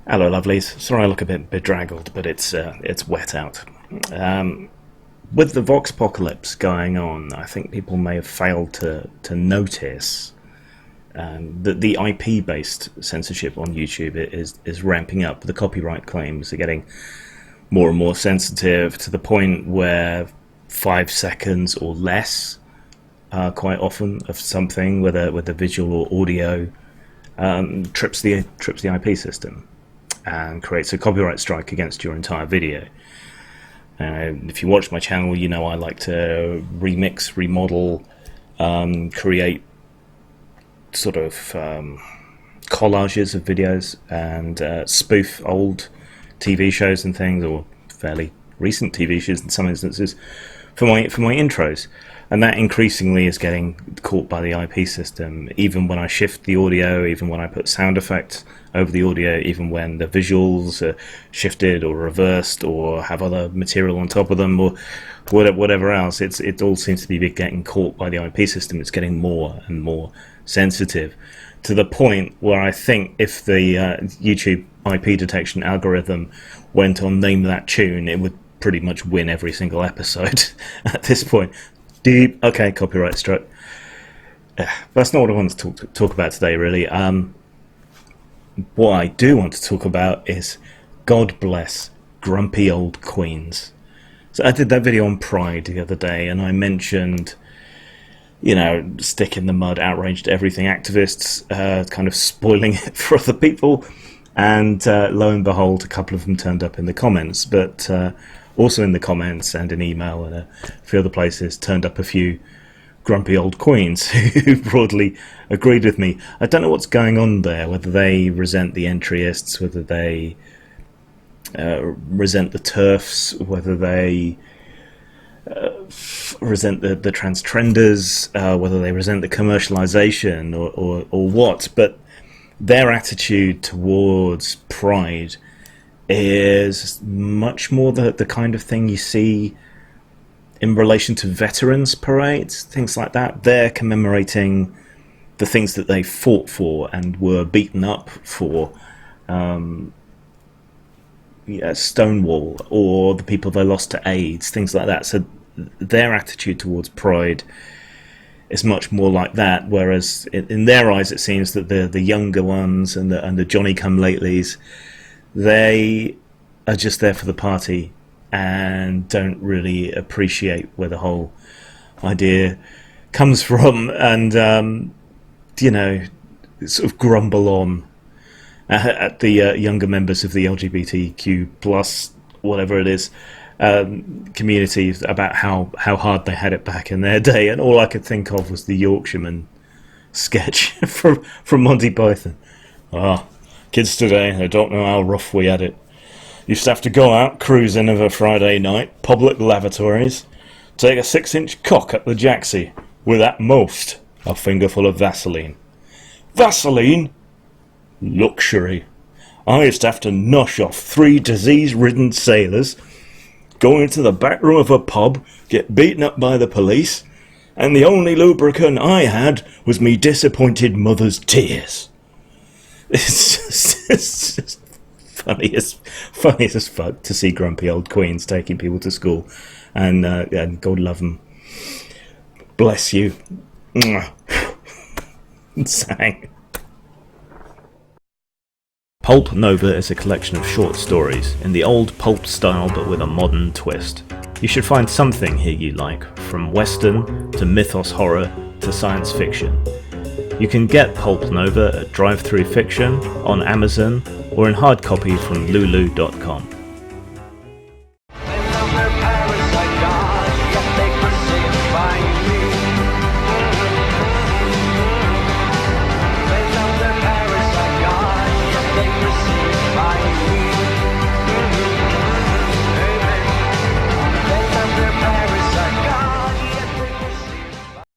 Hello lovelies, sorry I look a bit bedraggled, but it's wet out. With the Voxpocalypse going on, I think people may have failed to notice that the IP-based censorship on YouTube is ramping up. The copyright claims are getting more and more sensitive to the point where 5 seconds or less, quite often, of something, whether visual or audio, trips the IP system and creates a copyright strike against your entire video. If you watch my channel, you know I like to remix, remodel, create sort of collages of videos and spoof old TV shows and things, or fairly recent TV shows in some instances, for my intros. And that increasingly is getting caught by the IP system, even when I shift the audio, even when I put sound effects over the audio, even when the visuals are shifted or reversed or have other material on top of them or whatever else. It all seems to be getting caught by the IP system. It's getting more and more sensitive, to the point where I think if the YouTube IP detection algorithm went on Name That Tune, it would pretty much win every single episode at this point. Deep. Okay, copyright struck. That's not what I want to talk about today, really. What I do want to talk about is God bless grumpy old queens. So I did that video on Pride the other day, and I mentioned, you know, stick in the mud, outraged everything activists, kind of spoiling it for other people, and lo and behold, a couple of them turned up in the comments, but also in the comments and in email and a few other places turned up a few grumpy old queens who broadly agreed with me. I don't know what's going on there, whether they resent the entryists, whether they resent the TERFs, whether they resent the trans trenders, whether they resent the commercialization or what, but their attitude towards Pride is much more the kind of thing you see in relation to veterans parades, things like that. They're commemorating the things that they fought for and were beaten up for, Stonewall, or the people they lost to AIDS, things like that. So their attitude towards Pride is much more like that, whereas in their eyes it seems that the younger ones and the Johnny-come-latelys, they are just there for the party and don't really appreciate where the whole idea comes from, and sort of grumble on at the younger members of the LGBTQ plus whatever it is community about how hard they had it back in their day. And all I could think of was the Yorkshireman sketch from Monty Python. Kids today, they don't know how rough we had it. Used to have to go out cruising of a Friday night, public lavatories, take a 6-inch cock at the jacksie, with at most a fingerful of Vaseline. Vaseline? Luxury. I used to have to nosh off 3 disease-ridden sailors, go into the back room of a pub, get beaten up by the police, and the only lubricant I had was me disappointed mother's tears. It's just funny as fuck to see grumpy old queens taking people to school, and God love them. Bless you. Sang. Pulp Nova is a collection of short stories in the old pulp style but with a modern twist. You should find something here you like, from western to mythos horror to science fiction. You can get Pulp Nova at Drive-Thru Fiction, on Amazon, or in hard copy from lulu.com.